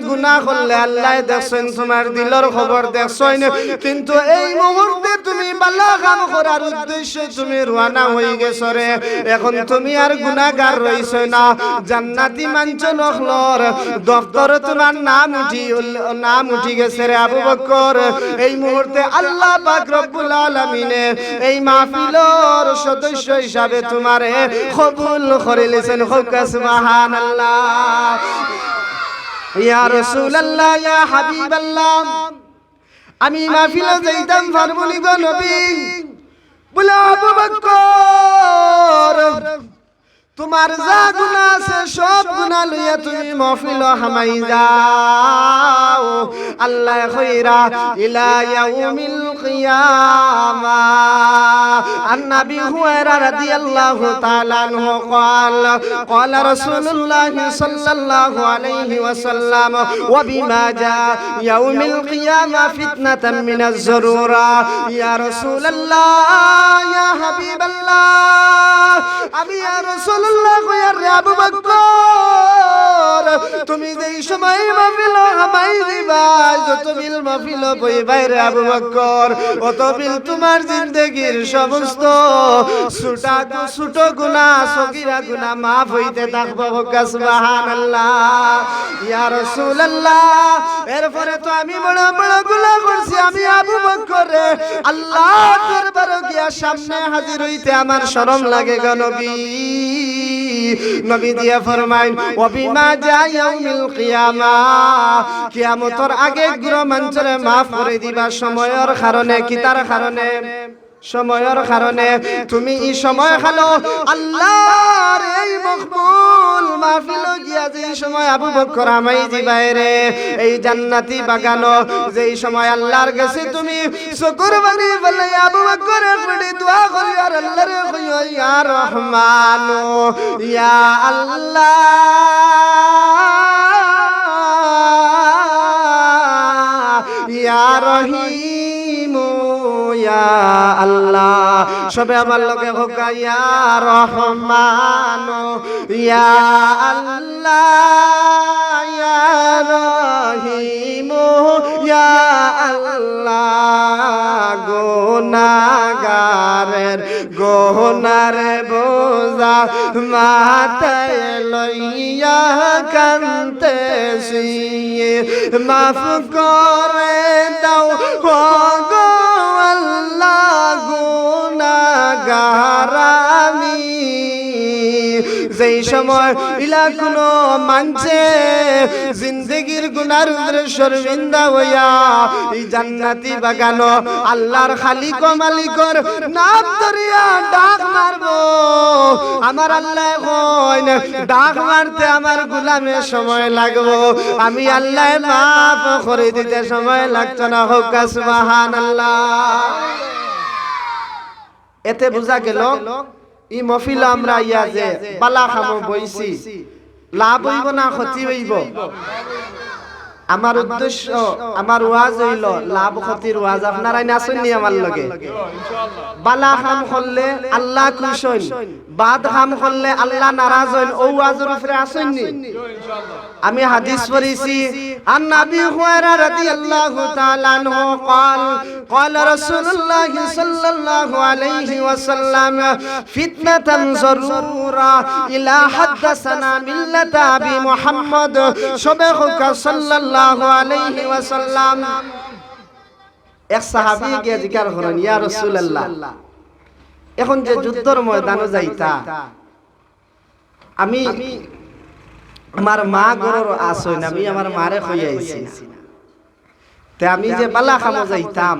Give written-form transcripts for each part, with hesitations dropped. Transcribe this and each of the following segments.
গুনাহ করলে আল্লাহ দেখছেন, তোমার দিলের খবর দেখছেন, কিন্তু এই মুহূর্তে তুমি ভালো কাম করার উদ্দেশ্যে তুমি রওনা হয়ে গেছো রে। এখন তুমি আর গুনাহগার রইছো না, জান্নাতি মানছো নখলর দফতরে তোমার নাম উঠি গেছে রে আবু বকর। এই মুহূর্তে আল্লাহ পাক রব্বুল আলামিনে এই মাহফিলের সদস্য হিসাবে তোমারে কবুল করে নিয়েছেন। সুবহানাল্লাহ। ইয়া রাসূলুল্লাহ, ইয়া হাবিবাল্লাহ, আমি মাহফিলে যাইতাম ফারমুনি গো নবী, বলে আবু বকর তোমার যা গুনাহ আছে সব গুনাহ লইয়া তুমি মাহফিল হামাই যাও। আল্লাহ খৈরা ইলা ইয়াউমিল কিয়ামা। আন নবী হুরায়রা রাদিয়াল্লাহু তাআলা আনহু قال قال رسول الله صلى الله عليه وسلم وبما جاء يوم القيامة فتنة من الزرورة يا رسول الله يا حبيب الله আমি ইয়া রাসূলুল্লাহ কইয়া রে আবু বকর, তুমি যেই সময় মাহফিল হামাই দিবা, যত বিল মাহফিল বইবাই রে আবু বকর, অত বিল তোমার জিন্দেগীর সমস্ত ছোট গুনাহ সগীরা গুনাহ মাফ হইতে থাকবে। সুবহানাল্লাহ। ইয়া রাসূলুল্লাহ, এরপরে তো আমি বড় বড় গুনাহ করছি, আমি আবু বকর রে আল্লাহর দরবারে গিয়া সামনে হাজির হইতে আমার শরম লাগে গো নবী। নবী দিয়া ফরমাইন ওয়াবিমা জা ইয়াউমিল কিয়ামা, কিয়ামতের আগে গুনাহ মঞ্চরে maaf করে দিবা সময়ের কারণে। কি তার কারণে? সময়ের কারণে। তুমি এই সময় খালো আল্লাহর এই মকবুল মাহফিল গিয়া যেই সময় আবু বকর আমাই দিবাই রে এই জান্নাতি বাগানো, যেই সময় আল্লাহর কাছে তুমি শুকর বানি বলে আবু বকর একটি দোয়া করি আর আল্লাহর কইও ইয়া রহমান ইয়া আল্লাহ ইয়া রহিম ইয়া আল্লাহ। সবে আমার লগে হোক ইয়া রহমান ইয়া আল্লাহ ইয়া রহিম ইয়া আল্লাহ। গুনাহগারের গুনার বোঝা মাথায় লইয়া কাঁদতেছি, মাফ করে দাও গো আল্লাহ গুনাহগার আমি। যেই সময় ইলা কোনো মানছে জিন্দেগির গুনার উদ্রে শর্মিন্দা হইয়া এই জান্নাতি বাগানো আল্লাহর খালিক ও মালিকর নাম ধরিয়া ডাক মারবো, আমার আল্লাহ কইন ডাক মারতে আমার গোলামের সময় লাগবো, আমি আল্লাহ মাফ করে দিতে সময় লাগতো না। হোক সুবহানাল্লাহ। এতে বোঝা গেল এই মহফিল আমরা ইয়া যে বালা খামো বইছি, লাভ হইব না ক্ষতি হইব? আমার উদ্দেশ্য, আমার ওয়াজ হইল লাভ ক্ষতির ওয়াজ। আপনারাই নাচেননি আমার লগে? বালা খাম করলে আল্লাহ খুশ হইন, বাদ খাম করলে আল্লাহ নারাজ হইন, ও ওয়াজের উপরে আসেননি? আমি হাদিস পড়েছি আন নবী হুরায়রা রাদিয়াল্লাহু তাআলা আনহু قال قال رسول الله صلى الله عليه وسلم فتنة ضرورة إلى حدثنا ملة أبي محمد شبهك صلى الله عليه وسلم। এক সাহাবী গিয়ে জিজ্ঞাসা করেন ইয়া রাসূলুল্লাহ, এখন যে যুদ্ধের ময়দানে যাইতা, আমি আমার মা গরর আসইন, আমি আমার মারে কই আইছি, তে আমি যে বালা খামো যাইতাম,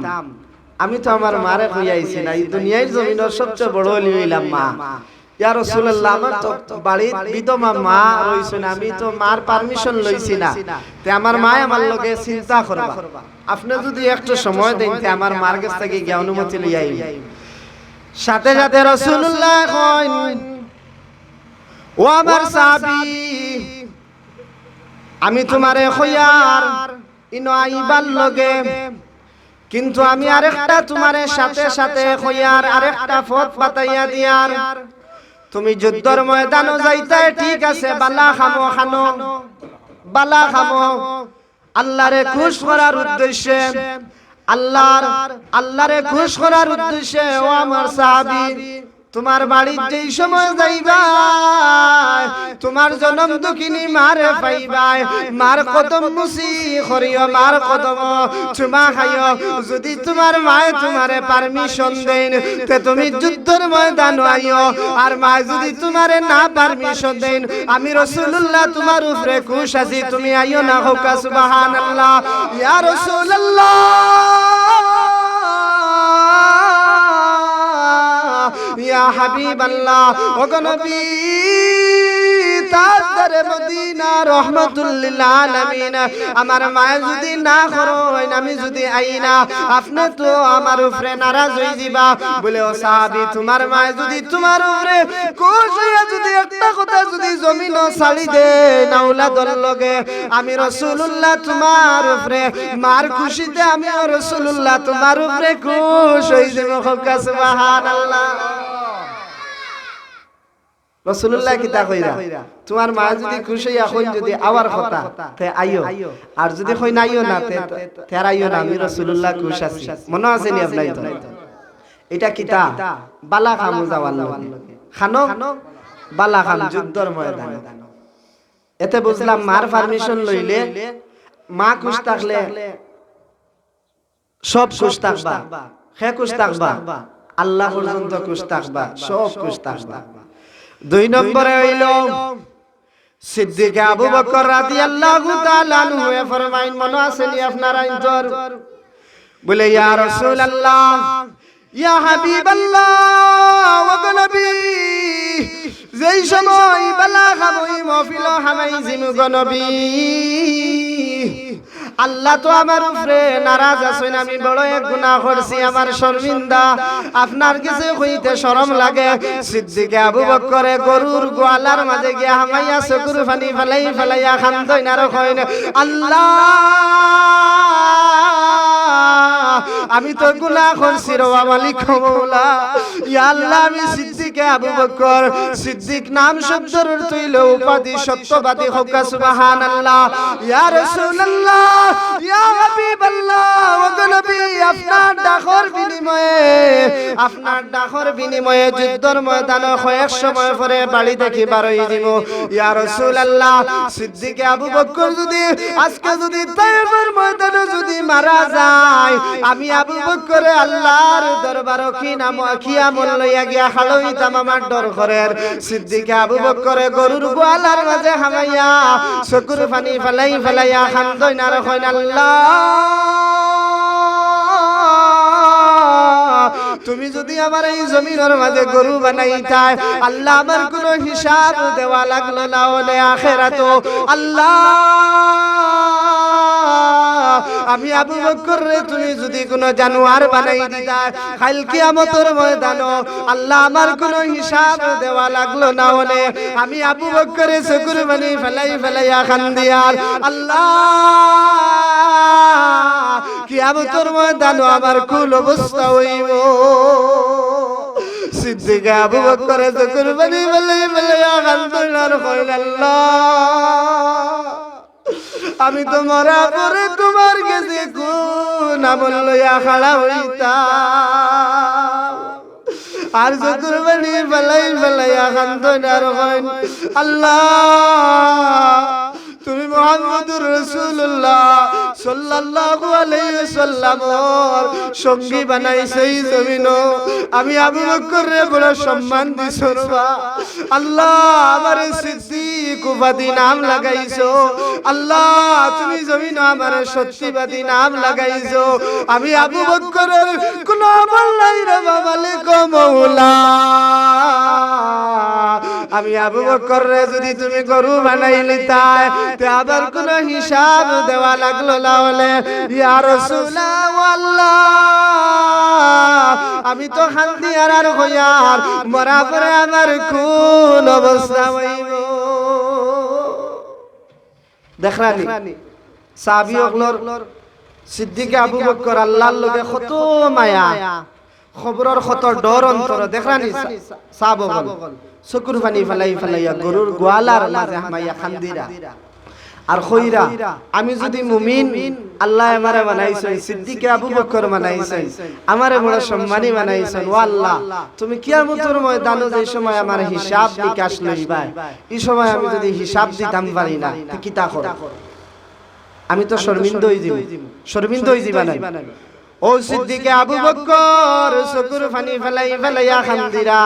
আমি তো আমার মারে কই আইছি না, এই দুনিয়ার জমিনের সবচেয়ে বড় ওলি হইলাম মা। ইয়া রাসূলুল্লাহ, আমার তো বাড়ির বিধবা মা রইছে না, আমি তো মার পারমিশন লইছি না, তে আমার মা আমার লগে চিন্তা করবা, আপনি যদি একটু সময় দেন তে আমার মার কাছ থেকে গিয়া অনুমতি লই আইব। সাথে সাথে রাসূলুল্লাহ কইন ও আমার সাহাবী, আমি তোমারে কইয়ার ইনো আইবার লগে, কিন্তু আমি আরেকটা তোমারে সাথে সাথে কইয়ার আরেকটা পথ বাতাইয়া দিয়ার। তুমি যুদ্ধের ময়দানে যাইতে ঠিক আছে, বালা খামো খানো, বালা খামো, আল্লাহরে খুশ করার উদ্দেশ্যে আল্লাহরে খুশ করার উদ্দেশ্যে ও আমার সাহাবী তোমার বাড়ির যেই সময় যাইবা তোমার জনম দুঃখিনী মারে পাইবাই মার কদম মুসি করিও মার কদম চুমা খাইও যদি তোমার মায়ে তোমারে পারমিশন দেন তে তুমি যুদ্ধের ময়দানে আইও আর মা যদি তোমারে না পারমিশন দেন আমি রাসূলুল্লাহ তোমার উপরে খুশ আছি তুমি আইও না হোক সুবহানাল্লাহ ইয়া রাসূলুল্লাহ ইয়া হাবিবাল্লাহ ও নবী তাজদার মদিনা রাহমাতুল লিল আলামিন আমার মা যদি না করেন আমি যদি আইনা আপনি তো আমার উপরে নারাজ হই যাবা বলে ও সাহাবী তোমার মা যদি তোমার উপরে খুশ হইয়া যদি একটা কথা যদি জমিনও ছাড়ি দে না আওলাদর লগে আমি রাসূলুল্লাহ তোমার উপরে মার খুশিতে আমি রাসূলুল্লাহ তোমার উপরে খুশ হই যাব সুবহানাল্লাহ রাসূলুল্লাহ কিতা কইরা তোমার মা যদি খুশি এখন যদি আওয়ার কথা তে আইও আর যদি কই না আইও না তে আইও না আমি রাসূলুল্লাহ খুশ আছি মনে আছে নি আপনাই তো এটা কিতা বালা খামু যাওয়ার লাগে খানো বালা খাম যুদ্ধর ময়দানে এতে বুঝলাম মার পারমিশন লইলে মা খুশ থাকলে সব খুশ থাকবা হে খুশ থাকবা আল্লাহ পর্যন্ত খুশ থাকবা সব খুশ থাকবা দুই নম্বরে হইল সিদ্দিক আবু বকর রাদিয়াল্লাহু তাআলা আনহু ফরমাইন মনে আছে নি আপনারা ইন্তর বলে ইয়া রাসূলুল্লাহ ইয়া হাবিবাল্লাহ ওয়া নবী যেই সময় বালা খাবই মাহফিল হামাই জিমু গো নবী আল্লাহ তো আমার উপরে নারাজ আছেন আমি বড় এক গুনাহ করছি আমার শর্মিন্দা আপনার কাছে কইতে শরম লাগে সিদ্দিক আবু বকরে গরুর গোয়ালার মাঝে গিয়া হামাইয়া চকুর পানি ফেলাইয়া খান্দই না রকইন আল্লাহ আমি তো গুনাহ করছি রে মালিক মাওলা ইয়া আল্লাহ আমি সিদ্দিক আবু বকর সিদ্দিক নাম শব্দের অর্থ হইলো উপাধি সত্যবাদী হোক সুবহানাল্লাহ ইয়া রাসূলুল্লাহ ইয়া হাবিবাল্লাহ ওয়া নবী আপনার ডাকর বিনিময়ে যুদ্ধের ময়দানে কয়েক সময় পরে বাড়ি দেখি বারই দিব ইয়া রাসূলুল্লাহ সিদ্দিক আবু বকর যদি আজকে যদি তায়েফের ময়দানে যদি মারা যায় আমি আবু বকরে আল্লাহর দরবার খিয়ামত লইয়া গিয়া খালইতাম আমার ডর করে সিদ্দিক আবু বকরে গরুর গোয়ালার মাঝে হামাইয়া চকুর পানি ফেলাইয়া খান্দই না রকইন আল্লাহ তুমি যদি আমার এই জমিনের মাঝে গরু বানাইতাই আল্লাহ আমার কোনো হিসাব দেওয়া লাগলো না ওলে আখিরাত আল্লাহ আমি আবু বকর রে তুমি যদি কোনো জানোয়ার বানাই দিতা কাল কিয়ামতের ময়দানে আল্লাহ আমার কোনো হিসাব দেওয়া লাগলো না ওলে আমি আবু বকরে চকুর পানি ফেলাইয়া খান্দিয়ার আল্লাহ কিয়ামতের ময়দানে আমার কুল অবস্থা হইব সিদ্দিক আবু বকর চকুর পানি ফেলাইয়া খান্দিয়ার কইল আল্লাহ আমি তো মরা পরে তোমার কাছে কোন আমল লইয়া খাড়া হইতাম আর চকুর পানি ফেলাইয়া খান্দনার হইন আল্লাহ তুমি মুহাম্মদুর রাসূলুল্লাহ সাল্লাল্লাহু আলাইহি ওয়াসাল্লামর সঙ্গী বানাইছো এই জমিন আমি আবু বকর রে বড় সম্মান দিছো আল্লাহ আমারে সিদ্দিক উপাধি নাম লাগাইছো আল্লাহ তুমি জমিন আমারে সত্যবাদী নাম লাগাইছো আমি আবু বকরের কোন আমল নাই রে মালিক মাওলা আমি আবু বকর রে যদি তুমি গরু বানাইলিতাই তে আবার কোন হিসাব দেওয়া লাগলো না বলে ইয়া রাসূলুল্লাহ আমি তো খান্দি আর হইয়ার মরা পরে আমার কোন অবস্থা হইব দেখরানি সাহাবী হলর সিদ্দিক আবু বকর আল্লাহর লগে কত মায়া খবরের কত ডর অন্তর দেখরানি সাহাবগণ চকুর পানি ফেলাইয়া গরুর গোয়ালার মাঝে হামাইয়া খান্দিরা আর কইরা আমি যদি মুমিন আল্লাহ আমারে বানাইছেন, সিদ্দিক আবু বকর বানাইছেন, আমারে বড় সম্মানী বানাইছেন। ও আল্লাহ, তুমি কিয়ামতের ময়দানে যে সময় আমার হিসাব নিকাশ লইবা, এই সময় আমি যদি হিসাব দিতাম পারি না, তো কি তা করো? আমি তো শর্মিন্দা হই যাব, শর্মিন্দা হই যাবা না। ও সিদ্দিক আবু বকর চকুর পানি ফেলাই ফেলাইয়া খান্দিরা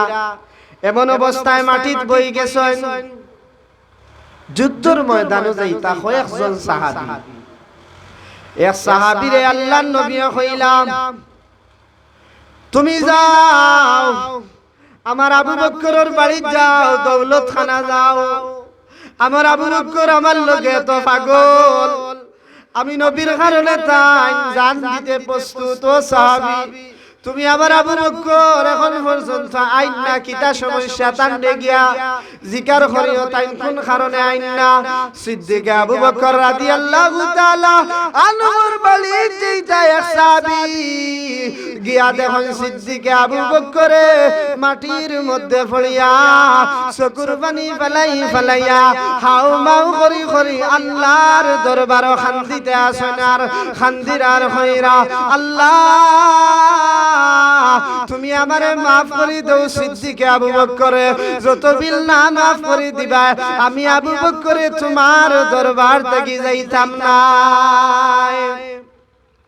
এমন অবস্থায় মাটিত বই গেছেন। যুদ্ধের ময়দানে যাইতা কয়েকজন সাহাবী, এক সাহাবীরে আল্লাহর নবী কইলাম, তুমি যাও আমার আবু বকরের বাড়ি যাও, দৌলত খানা যাও। আমার আবু বকর আমার লগে তো পাগল, আমি নবীর কারণে তাই জান দিতে প্রস্তুত। ও সাহাবী, তুমি আমার আবু বকর এখন পর্যন্ত আইন না, কিতা সমস্যা তান্ডে গিয়া জিকার করিও, তাই কোন কারণে আইন না? সিদ্দিক আবু বকর রাদিয়াল্লাহু তাআলা আনহুর বাড়ি যেইটা এক সাহাবী গিয়া দেখেন সিদ্দিক আবু বকরে মাটির মধ্যে পড়িয়া চকুর পানি ফেলাই ফেলাইয়া হাউ মাউ করি করি আল্লাহর দরবার খান্দিতে আসেন। আর খান্দিরার হইরা, আল্লাহ তুমি আমারে মাফ করে দাও। সিদ্দিক আবু বকরে যত বিল না মাফ করে দিবা, আমি আবু বকরে তোমার দরবার থেকে যাইতাম না।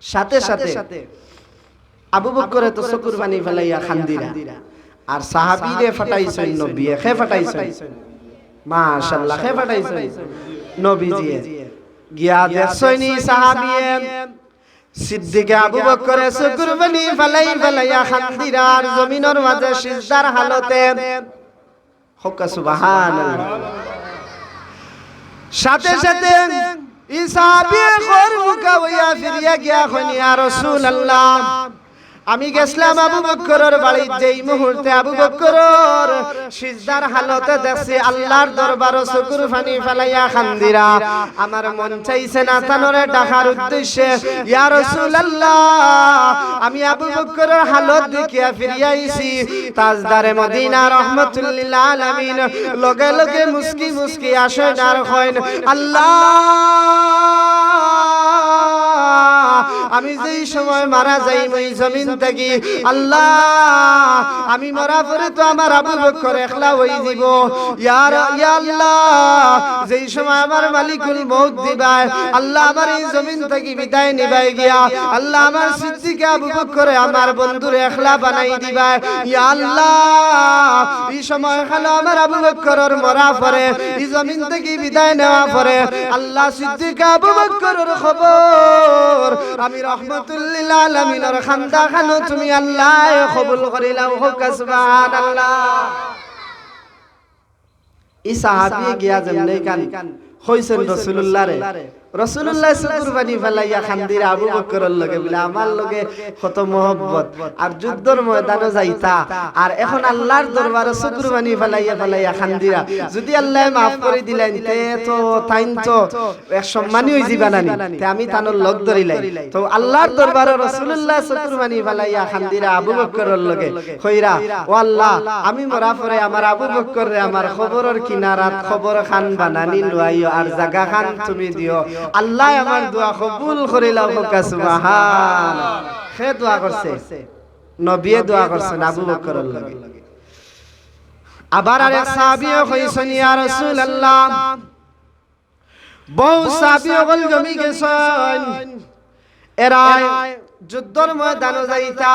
সাথে সাথে আবু বকরে তো চকুর পানি ফেলাইয়া খান্দিরা, আর সাহাবীরে ফাটাইছেন নবী, খে ফাটাইছেন মাশাআল্লাহ, খে ফাটাইছেন নবীজি। গিয়া দেখছনি সাহাবীয়ে সিদ্দিক আবু বকরে চকুর পানি ফেলাই ফেলাইয়া খান্দিরা, আর জমিনের মাঝে সিজদার হালতে। হক্কা সুবহানাল্লাহ। সাথে সাথে ই সাহাবী খর মুকা হইয়া ফিরিয়া গিয়া কইনি, ইয়া রাসূলুল্লাহ, আমি গেছলাম আবু বকরের বাড়ি, যেই মুহূর্তে আবু বকরের সিজদার হালতে দেখছি আল্লাহর দরবারে চকুর পানি ফেলাইয়া খান্দিরা, আমার মন চাইছে না তানরে ডাকার উদ্দেশ্যে, ইয়া রাসূলুল্লাহ, আমি আবু বকরের হালত দেখিয়া ফিরিয়া আইছি। তাজদারে মদিনা রাহমাতুল লিল আলামিন লগে লগে মুস্কি মুস্কি আসে আর কইন, আল্লাহ, আমি যেই সময় মারা যাই ওই জমিন থেকে, আল্লাহ, আমি মরা পরে তো আমার আবু বকর একলা হই যাব। ইয়া আল্লাহ, যেই সময় আমার মালিকুল মউত দিবাই, আল্লাহ, আমার এই জমিন থেকে বিদায় নিবাই গিয়া, আল্লাহ, আমার সিদ্দিক আবু বকর আমার বন্ধুরে একলা বানাই দিবাই। ইয়া আল্লাহ, এই সময় খালো আমার আবু বকরের মরা পরে, এই জমিন থেকে বিদায় নেওয়া পরে, আল্লাহ, সিদ্দিক আবু বকরের খবর আমি রহমাতুল লিল আলামিনের খান্দা খানো তুমি আল্লাহ কবুল করিলাও। হোক সুবহানাল্লাহ। এই সাহাবী গিয়া যেমনে কান হইছেন রাসূলুল্লাহ রে, রাসূলুল্লাহ চকুর পানি ফেলাইয়া খান্দিরা আবু বকরের লগে বলে আমার লগে কত মহব্বত, আর যুদ্ধের ময়দানে যাইতা, আর এখন আল্লাহর দরবারে চকুর পানি ফেলাইয়া ফেলাইয়া খান্দিরা, যদি আল্লাহ মাফ করে দিলেন তে তো তাইন তো এক সম্মানী হই যাবা না, তে আমি তানোর লগ ধরিলাই। তো আল্লাহর দরবারে রাসূলুল্লাহ চকুর পানি ফেলাইয়া খান্দিরা আবু বকরের লগে কইরা, ও আল্লাহ, আমি মরা পরে আমার আবু বকরে আমার খবরের কিনারাত খবর খান বানানি লইও, আর জায়গা খান তুমি দিও, আল্লাহ আমার দোয়া কবুল করিলাও। হোক সুবহানাল্লাহ। সে দোয়া করছে, নবী দোয়া করছেন আবু বকরের লগে। আবার আরেক সাহাবী কইছেন, ইয়া রাসূলুল্লাহ, বহু সাহাবী হল জমি গেছেন, এরা যুদ্ধের ময়দানে যাইতা,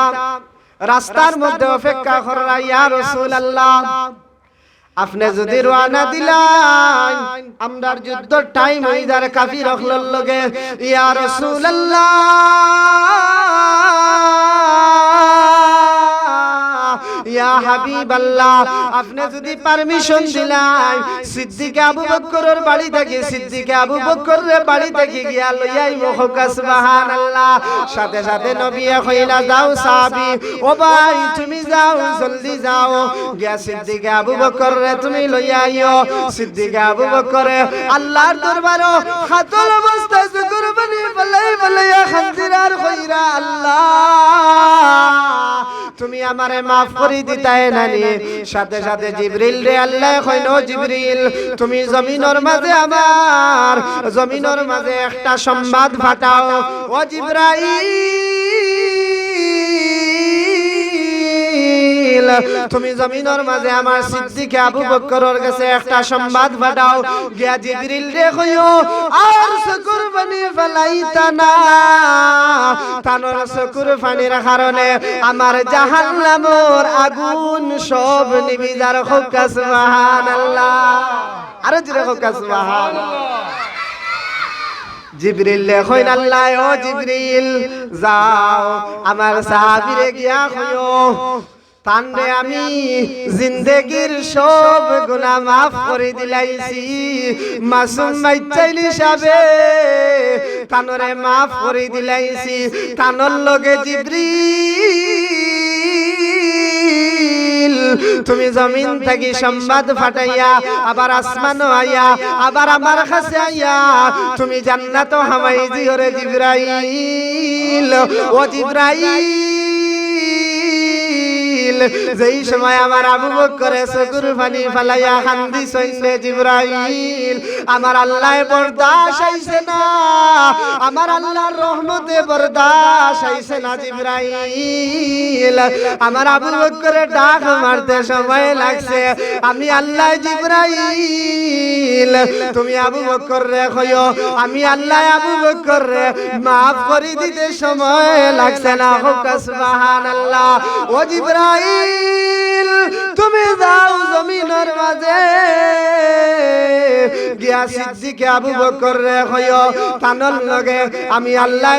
রাস্তার মধ্যে অপেক্ষা করা, ইয়া রাসূলুল্লাহ, আপনি যদি রওনা দিলেন আমরার যুদ্ধের টাইম হই যার কাফির হলর লগে, ইয়া রাসূলুল্লাহ, ইয়া হাবিবাল্লাহ, আপনি যদি পারমিশন দিলেন সিদ্দিক আবু বকরের বাড়ি থেকে, সিদ্দিক আবু বকরের বাড়ি থেকে গিয়া লইয়া আইবো। হোক সুবহানাল্লাহ। সাথে সাথে নবী কইলা, যাও সাহাবী, ও ভাই তুমি যাও, জলদি যাও, গিয়া সিদ্দিক আবু বকরে তুমি লইয়া আইও। সিদ্দিক আবু বকরে আল্লাহর দরবারে হাতল অবস্থায় চকুর পানি ফেলাই ফেলাইয়া খান্দিরার কইরা, আল্লাহ, তুমি আমারে মাফ করে দিতাই নানি সাথে সাথে জিবরিল রে আল্লাহ কইনো জিবরিল তুমি জমিনের মাঝে আমার জমিনের মাঝে একটা সংবাদ পাঠাও ও জিবরাইল তুমি জমিনের মাঝে আমার সিদ্দিক আবু বকরের কাছে একটা সংবাদ পাঠাও গিয়া জিবরিল রে কইও আর শুকর বানি ফলাইতা না তানোর শুকর পানির কারণে আমার জাহান্নামের আগুন সব নিভি যার হোক সুবহানাল্লাহ আর জোরে হোক সুবহানাল্লাহ জিবরিল কইন আল্লাহ ও জিবরিল যাও আমার সাহাবীরে গিয়া কইও তানরে আমি জিন্দেগীর সব গুনাহ মাফ করে দিলাইছি মাসুম মাইচাইল হিসাবে তানরে মাফ করে দিলাইছি তানর লগে জিবরিল তুমি জমিন থেকে সংবাদ ফাটাইয়া আবার আসমানও আইয়া আবার আমার কাছে আইয়া তুমি জান্নাত হামাই দিওরে জিবরাইল ও জিবরাইল যেই সময় আমার আবু বকরে চকুর পানি ফালাইয়া কান্দি সইছে জিবরাইল আমার আল্লাহ বরদাশ আইছে না আমার আল্লাহর রহমতে বরদাশ আইছে না জিবরাইল আমার আবু বকরে ডাক মারতে সময় লাগছে আমি আল্লাহ জিবরাইল তুমি আবু বকর রে কইও আমি আল্লাহ আবু বকর রে maaf করে দিতে সময় লাগছে না হোক সুবহানাল্লাহ ও জিবরাইল তুমি যাও জমিনের মাঝে গিয়া সিদ্দিক আবু বকর রে কইও তানর লগে আমি আল্লাহ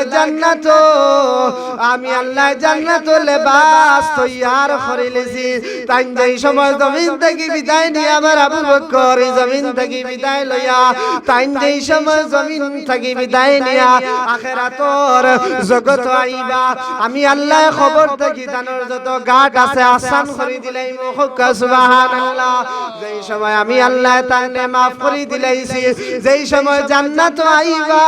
জান্নাত লেবাস তৈয়ার করে লিছি তাই যেই সময় জমিন থেকে বিদায় নিয়ে আমার আবু বকর জমিন থেকে বিদায় লইয়া তাই যেই সময় জমিন থেকে বিদায় নিয়া আখিরাতর জগৎ আইবা আমি আল্লাহ খবর থেকে তানর যত গাট আছে আসান করে দিলাই মুখ সুবহানাল্লাহ যেই সময় আমি আল্লাহ তানে maaf করে দিলাইছি যেই সময় জান্নাত আইবা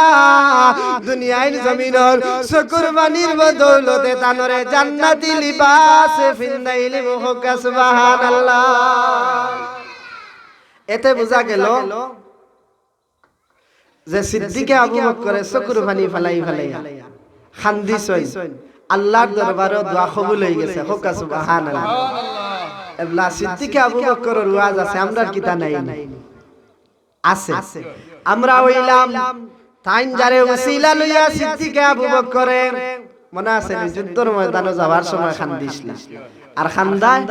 দুনিয়ার জমিনের শুকরবানির বদৌলতে তানরে জান্নাতি লিবাস ফিন্দাইলি মুখ সুবহানাল্লাহ এতে বোঝা গেল যে সিদ্দিকে আবু বকর শুকরবানি ফলাই খান্দি সই আল্লাহর দরবারে দোয়া কবুল হয়ে গেছে হোক সুবহানাল্লাহ এবলা সিদ্দিকে আবু বকরের ওয়াজ আছে আমরা কিতা নাই আছে আমরা হইলাম তাইন যারে ওসিলা লইয়া সিদ্দিকে আবু বকরের মনে আছে যুদ্ধের ময়দানে যাওয়ার সময় খান্দিছিল আর খান্দায়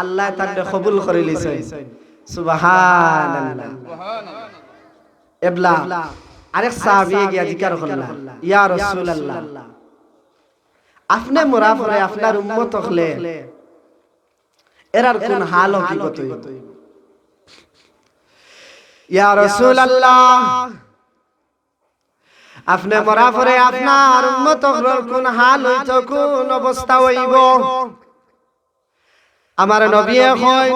আল্লাহ তাকে কবুল করে লিছে সুবহানাল্লাহ এবলা আরেক সাহাবী গিয়া জিকির করলেন ইয়া রাসূলুল্লাহ আপনি মোরা পরে আপনার উম্মত হলে এরার কোন হাল হকিকত ইয়া রাসূলুল্লাহ আপনি মোরা পরে আপনার উম্মত হলোর কোন হাল হইত কোন অবস্থা হইব আমার নবী কয়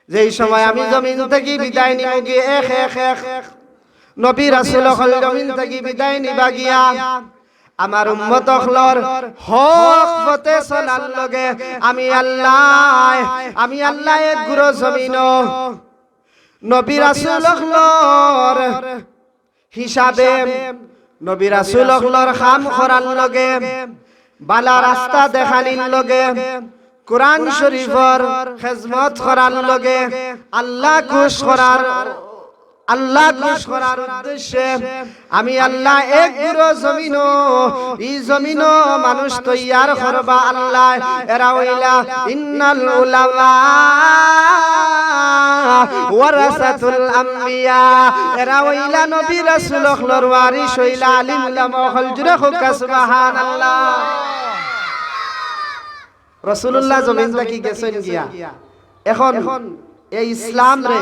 যেই সময় আমি জমিন থেকে বিদায় নিব গিয়ে এক নবী রাসূল হল জমিন থেকে বিদায় নিবা গিয়া আমার উম্মত হলর হক পথে চলার লগে আমি আল্লাহ এক গুরু জমিন নবী রাসূল হলর হিসাবে নবী রাসূল হলর কাম করার লগে বালা রাস্তা দেখানির লগে কোরআন শরীফের খিদমত করার লগে আল্লাহ খুশ করার উদ্দেশ্যে আমি আল্লাহ এক গুরু জমিন এই জমিন মানুষ তৈয়ার করবা আল্লাহ এরা হইলা ইন্নাল উলামা ওয়ারাসাতুল আম্বিয়া এরা হইলা নবী রাসূল হলর ওয়ারিস হইলা আলিম উলামা হল জুরে হোক সুবহানাল্লাহ রাসূলুল্লাহ জমিন থেকে গেছেন গিয়া এখন এই ইসলাম রে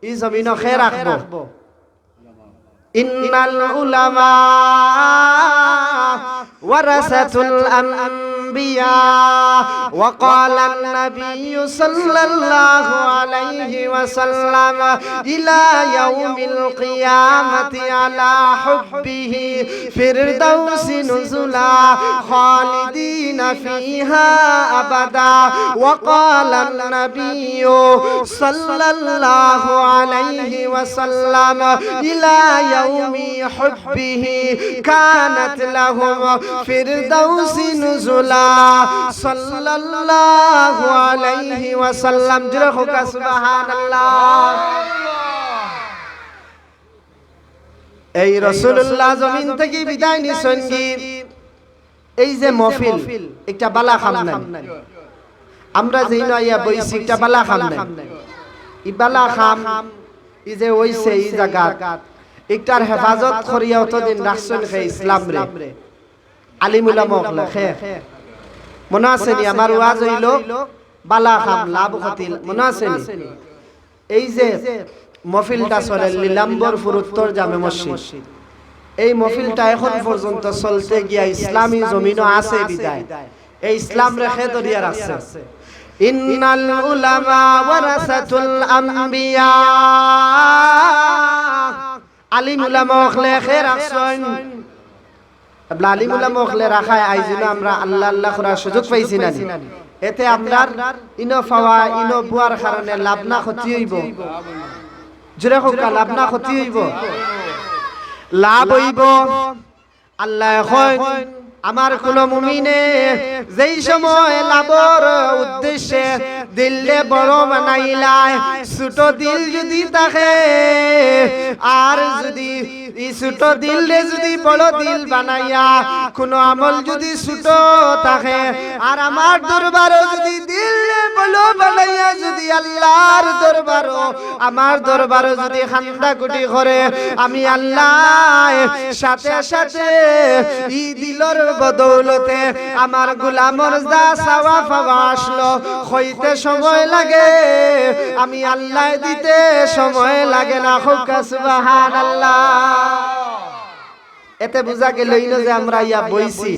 এই জমিন খে রাখবো ইন্নাল উলামা ওয়ারাসাতুল আম্বিয়া وقال النبي صلى الله عليه وسلم إلى يوم القيامة على حبه ফিরদাউসি নুজুলা খালিদিনা ফিহা আবাদা ওয়া ক্বালা আন-নাবিয়্যু সাল্লাল্লাহু আলাইহি ওয়াসাল্লাম ইলা ইয়াউমি হুব্বিহি কানাত লাহুম ফিরদাউসি নুজুলা সাল্লাল্লাহু আলাইহি ওয়াসাল্লাম। জোরে হোক সুবহানাল্লাহ। এই রাসূলুল্লাহ জমিন থেকে বিদায় নিছেন কি এই যে মহফিল একটা বালা খাম নাই, আমরা যেই নয়া বইছি একটা বালা খাম নাই, ই বালা খাম ই যে হইছে এই জায়গা একটার হেফাজত করিয়া অতদিন রাখছেন হে ইসলাম রে আলিম উলামা লেখে মনে আছে নি? আমার ওয়াজ হইল বালা খাম লাভ ক্ষতিল, মনে আছে নি? এই যে মহফিলটা চলে লীলাম্বরপুর উত্তর জামে মসজিদ, এই মহফিলটা এখন পর্যন্ত চলতে গিয়া ইসলামী জমিনও আছে বিদায় এই ইসলাম রেখে দরিয়া রাখছে। ইন্নাল উলামা ওয়ারাসাতুল আম্বিয়া, আলিম উলামা লেখে রাখছেন। আলিম উলামা লে রাখায় আইজিনা আমরা আল্লাহ আল্লাহ করার সুযোগ পাইছি না, এতে আমরার ইনো পাওয়া ইনো বুয়ার কারণে লাভ না ক্ষতি হইব। জোরে হোক লাভ না ক্ষতি হইব, লাভ হইব। আল্লাহ এখন আমার কোন মুমিনে যেই সময় লাভর উদ্দেশ্যে দিলে বড় বানাইলায়, ছোট দিল যদি থাকে আর যদি এই ছোট দিলে যদি বড় দিল বানাইয়া কোন আমল যদি ছোট থাকে আর আমার দরবারও যদি দিল বড় বানাইয়া যদি আল্লাহর দরবারও আমার দরবারও যদি খান্দাকুটি করে, আমি আল্লাহ সাথে সাথে এই দিলর বদৌলতে আমার গোলামর যা চাওয়া পাওয়া আসলো হইতে সময় লাগে, আমি আল্লাহ দিতে সময় লাগে না। হোক সুবহানাল্লাহ। এতে বোঝা গেল যে আমরা ইয়া বইছি